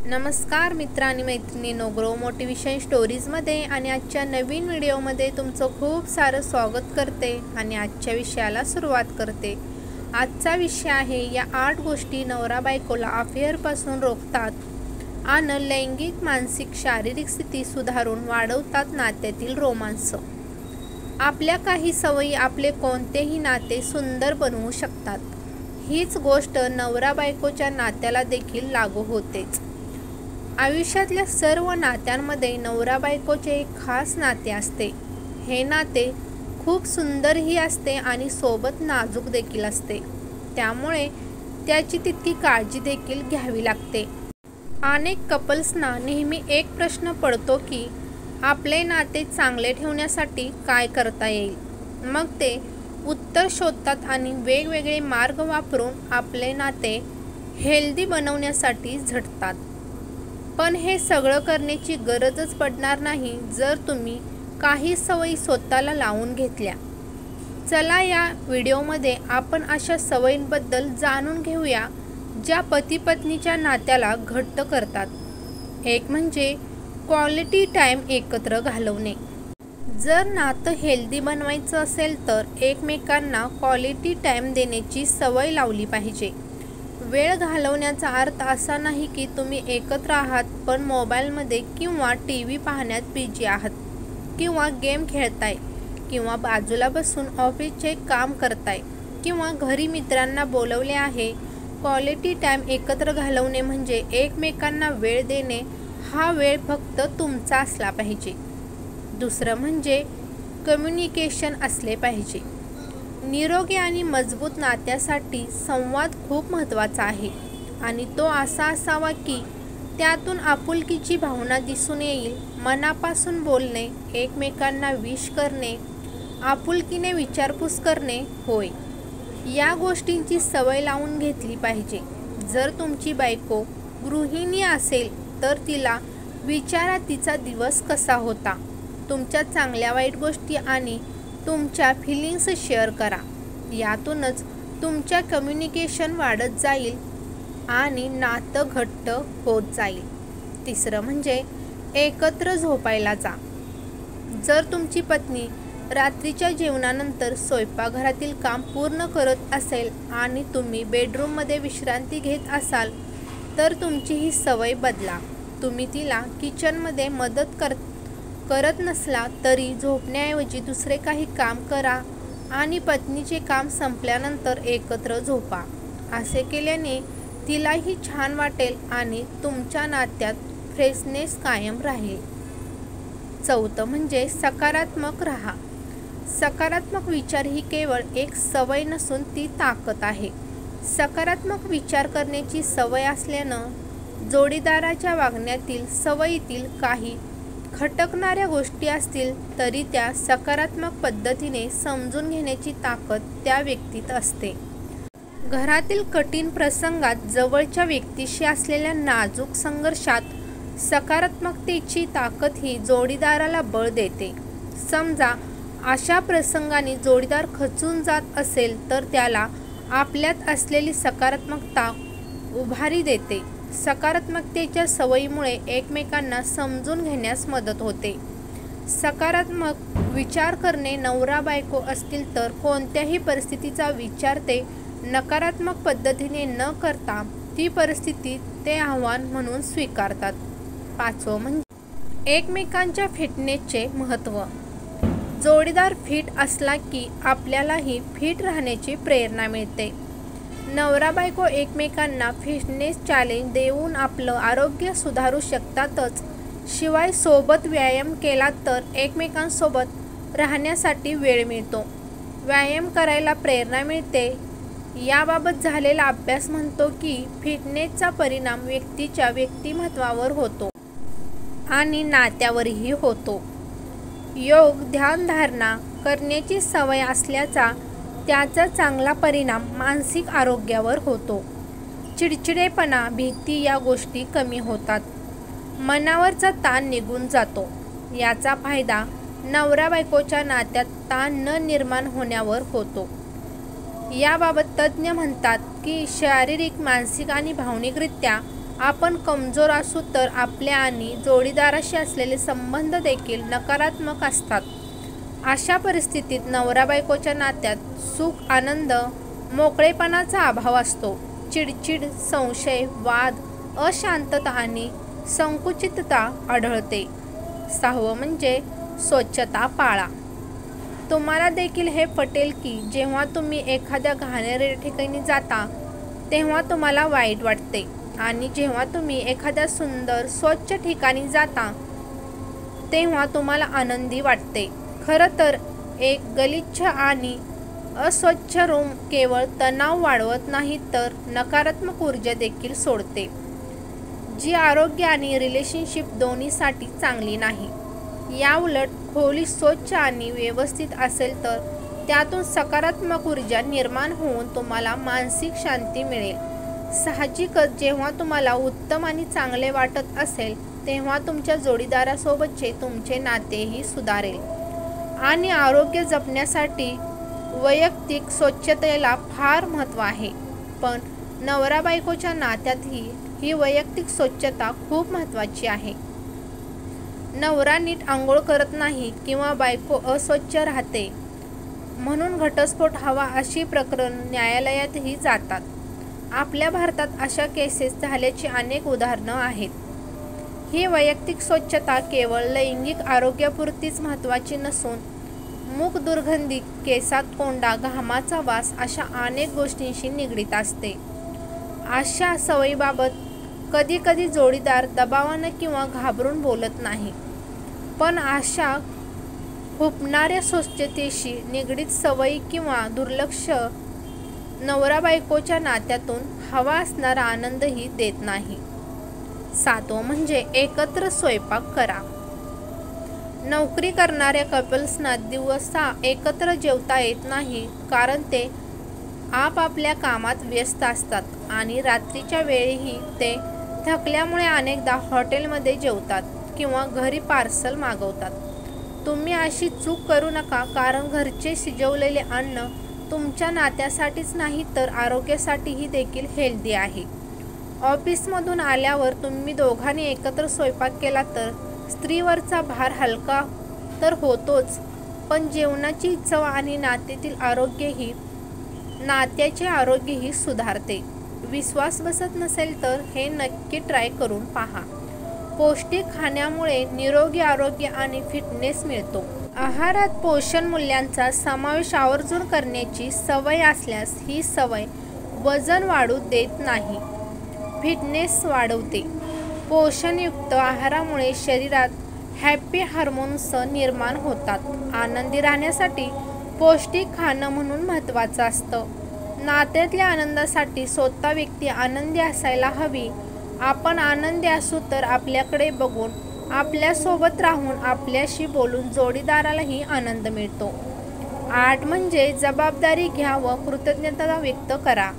नमस्कार मित्र आणि मैत्रिणींनो, ग्रो मोटिवेशन स्टोरीजमध्ये आणि आजच्या नवीन व्हिडिओमध्ये तुमचं खूप सारं स्वागत करते आणि आजच्या विषयाला सुरुवात करते। आजचा विषय आहे या 8 गोष्टी नवरा बायकोला अफेअरपासून रोखतात आणि लैंगिक, मानसिक, शारीरिक स्थिती सुधारून वाढवतात नात्यातील रोमांस। आपल्या काही सवयी आपले कोणतेही नाते सुंदर बनवू शकतात। हीच गोष्ट नवरा बायकोच्या नात्याला देखील लागू होतेच। आयुष्यातल्या सर्व नात्यांमध्ये नवरा बायकोचे एक खास नाते असते। हे नाते खूप सुंदरही असते आणि सोबत नाजूक देखील असते, त्यामुळे त्याची तितकी काळजी देखील घ्यावी लागते। अनेक कपल्सना नेहमी एक प्रश्न पडतो की आपले नाते चांगले ठेवण्यासाठी काय करता येईल। मग ते उत्तर शोधतात आणि वेगवेगळे मार्ग वापरून आपले नाते हेल्दी बनवण्यासाठी झटतात। पण हे सगळं करण्याची गरजच पडणार नाही जर तुम्ही काही सवयी स्वतःला लावून घेतल्या। चला या व्हिडिओमध्ये आपण अशा सवयींबद्दल जाणून घेऊया ज्या पती पत्नीच्या नात्याला घट्ट करतात। एक म्हणजे क्वालिटी टाईम एकत्र घालवणे। जर नातं हेल्दी बनवायचं असेल तर एकमेकांना क्वालिटी टाईम देण्याची सवय लावली पाहिजे। वेळ घालवण्याचा अर्थ असा नाही की तुम्ही एकत्र आहात पण मोबाईलमध्ये किंवा टीव्ही पाहण्यात बिझी आहात, किंवा गेम खेळताय, किंवा बाजूला बसून ऑफिसचे काम करताय, किंवा घरी मित्रांना बोलवले आहे। क्वालिटी टाईम एकत्र घालवणे म्हणजे एकमेकांना वेळ देणे। हा वेळ फक्त तुमचा असला पाहिजे। दुसरं म्हणजे कम्युनिकेशन असले पाहिजे। निरोगी आणि मजबूत नात्यासाठी संवाद खूप महत्त्वाचा आहे आणि तो असा असावा की त्यातून आपुलकीची भावना दिसून येईल। मनापासून बोलणे, एकमेकांना विश करणे, आपुलकीने विचारपूस करणे होय, या गोष्टींची सवय लावून घेतली पाहिजे। जर तुमची बायको गृहिणी असेल तर तिला विचारा तिचा दिवस कसा होता। तुमच्या चांगल्या वाईट गोष्टी आणि तुमच्या फिलिंग्स शेअर करा। यातूनच तुमच्या कम्युनिकेशन वाढत जाईल आणि नातं घट्ट होत जाईल। तिसरं म्हणजे एकत्र झोपायला जा। जर तुमची पत्नी रात्रीच्या जेवणानंतर स्वयंपाकघरातील काम पूर्ण करत असेल आणि तुम्ही बेडरूममध्ये विश्रांती घेत असाल तर तुमची ही सवय बदला। तुम्ही तिला किचनमध्ये मदत करत नसला तरी झोपण्याऐवजी दुसरे काही काम करा आणि पत्नीचे काम संपल्यानंतर एकत्र झोपा। असे केल्याने तिलाही छान वाटेल आणि तुमच्या नात्यात फ्रेशनेस कायम राहील। चौथं म्हणजे सकारात्मक राहा। सकारात्मक विचार ही केवळ एक सवय नसून ती ताकद आहे। सकारात्मक विचार करण्याची सवय असल्यानं जोडीदाराच्या वागण्यातील सवयीतील काही खटकणाऱ्या गोष्टी असतील तरी त्या सकारात्मक पद्धतीने समजून घेण्याची ताकद त्या व्यक्तीत असते। घरातील कठीण प्रसंगात जवळच्या व्यक्तीशी असलेल्या नाजूक संघर्षात सकारात्मकतेची ताकद ही जोडीदाराला बळ देते। समजा अशा प्रसंगाने जोडीदार खचून जात असेल तर त्याला आपल्यात असलेली सकारात्मकता उभारी देते। सकारात्मकतेच्या सवयीमुळे एकमेकांना समजून घेण्यास मदत होते। सकारात्मक विचार करणे। नवरा बायको असतील तर कोणत्याही परिस्थितीचा विचार ते नकारात्मक पद्धतीने न करता ती परिस्थिती ते आव्हान म्हणून स्वीकारतात। पाचवं म्हणजे एकमेकांच्या फिटनेसचे महत्त्व। जोडीदार फिट असला की आपल्यालाही फिट राहण्याची प्रेरणा मिळते। नवरा बायको एकमेकांना फिटनेस चॅलेंज देऊन आपलं आरोग्य सुधारू शकतातच, शिवाय सोबत व्यायाम केला तर एकमेकांसोबत राहण्यासाठी वेळ मिळतो, व्यायाम करायला प्रेरणा मिळते। याबाबत झालेला अभ्यास म्हणतो की फिटनेसचा परिणाम व्यक्तीच्या व्यक्तिमत्त्वावर होतो आणि नात्यावरही होतो। योग, ध्यानधारणा करण्याची सवय असल्याचा त्याचा चांगला परिणाम मानसिक आरोग्यावर होतो। चिडचिडेपणा, भीती या गोष्टी कमी होतात, मनावरचा ताण निघून जातो। याचा फायदा नवरा बायकोच्या नात्यात ताण न निर्माण होण्यावर होतो। याबाबत तज्ज्ञ म्हणतात की शारीरिक, मानसिक आणि भावनिकरित्या आपण कमजोर असू तर आपल्या आणि जोडीदाराशी असलेले संबंध देखील नकारात्मक असतात. अशा परिस्थितीत नवरा बायकोच्या नात्यात सुख, आनंद, मोकळेपणाचा अभाव असतो. चिडचिड, संशय, वाद, अशांतता आणि संकुचितता आढळते. 6वं म्हणजे स्वच्छता पाळा. तुम्हाला देखील हे पटेल की जेव्हा तुम्ही एखाद्या घाणेरड्या ठिकाणी जाता तेव्हा तुम्हाला वाईट वाटते आणि जेव्हा तुम्ही एखाद्या सुंदर स्वच्छ ठिकाणी जाता तेव्हा तुम्हाला आनंदी वाटते. खरं तर एक गलिच्छ आणि अस्वच्छ रूम केवळ तणाव वाढवत नाही तर नकारात्मक ऊर्जा देखील सोडते, जी आरोग्य आणि रिलेशनशिप दोन्हीसाठी चांगली नाही. याउलट खोली स्वच्छ आणि व्यवस्थित असेल तर त्यातून सकारात्मक ऊर्जा निर्माण होऊन तुम्हाला मानसिक शांती मिळेल. साहजिकच जेव्हा तुम्हाला उत्तम आणि चांगले वाटत असेल तेव्हा तुमच्या जोडीदारासोबतचे तुमचे नातेही सुधारेल. आणि आरोग्य जपण्यासाठी वैयक्तिक स्वच्छतेला फार महत्त्व आहे. पण नवरा बायकोच्या नात्यातही ही वैयक्तिक स्वच्छता खूप महत्त्वाची आहे. नवरा नीट आंघोळ करत नाही किंवा बायको अस्वच्छ राहते म्हणून घटस्फोट हवा अशी प्रकरण न्यायालयातही जातात. आपल्या भारतात अशा केसेस झाल्याची अनेक उदाहरणं आहेत. ही वैयक्तिक स्वच्छता केवळ लैंगिक आरोग्यापुरतीच महत्त्वाची नसून मूक दुर्गंधी, केसात कोंडा, घामाचा वास अशा अनेक गोष्टींशी निगडीत असते. अशा सवयीबाबत कधीकधी जोडीदार दबावानं किंवा घाबरून बोलत नाही. पण अशा खुपणाऱ्या स्वच्छतेशी निगडीत सवयी किंवा दुर्लक्ष नवरा बायकोच्या नात्यातून हवा असणारा आनंदही देत नाही. 7वं म्हणजे एकत्र स्वयंपाक करा. नोकरी करणाऱ्या कपल्सना दिवसा एकत्र जेवता येत नाही कारण ते आपापल्या कामात व्यस्त असतात आणि रात्रीच्या वेळीही ते थकल्यामुळे अनेकदा हॉटेलमध्ये जेवतात किंवा घरी पार्सल मागवतात. तुम्ही अशी चूक करू नका कारण घरचे शिजवलेले अन्न तुमच्या नात्यासाठीच नाही तर आरोग्यासाठीही देखील हेल्दी आहे. ऑफिसमधून आल्यावर तुम्ही दोघांनी एकत्र स्वयंपाक केला तर स्त्रीवरचा भार हलका तर होतोच, पण जेवणाची चव आणि नात्याचे आरोग्यही सुधारते. विश्वास बसत नसेल तर हे नक्की ट्राय करून पहा. पौष्टिक खाण्यामुळे निरोगी आरोग्य आणि फिटनेस मिळतो. आहारात पोषण मूल्यांचा समावेश आवर्जून करण्याची सवय असल्यास ही सवय वजन वाढू देत नाही, फिटनेस वाढवते. पोषणयुक्त आहारामुळे शरीरात हॅपी हार्मोन्स निर्माण होतात. आनंदी राहण्यासाठी पौष्टिक खाणं म्हणून महत्त्वाचं असतं. नात्यातल्या आनंदासाठी स्वतः व्यक्ती आनंदी असायला हवी. आपण आनंदी असू तर आपल्याकडे बघून, आपल्यासोबत राहून, आपल्याशी बोलून जोडीदारालाही आनंद मिळतो. 8 म्हणजे जबाबदारी घ्या व कृतज्ञता व्यक्त करा.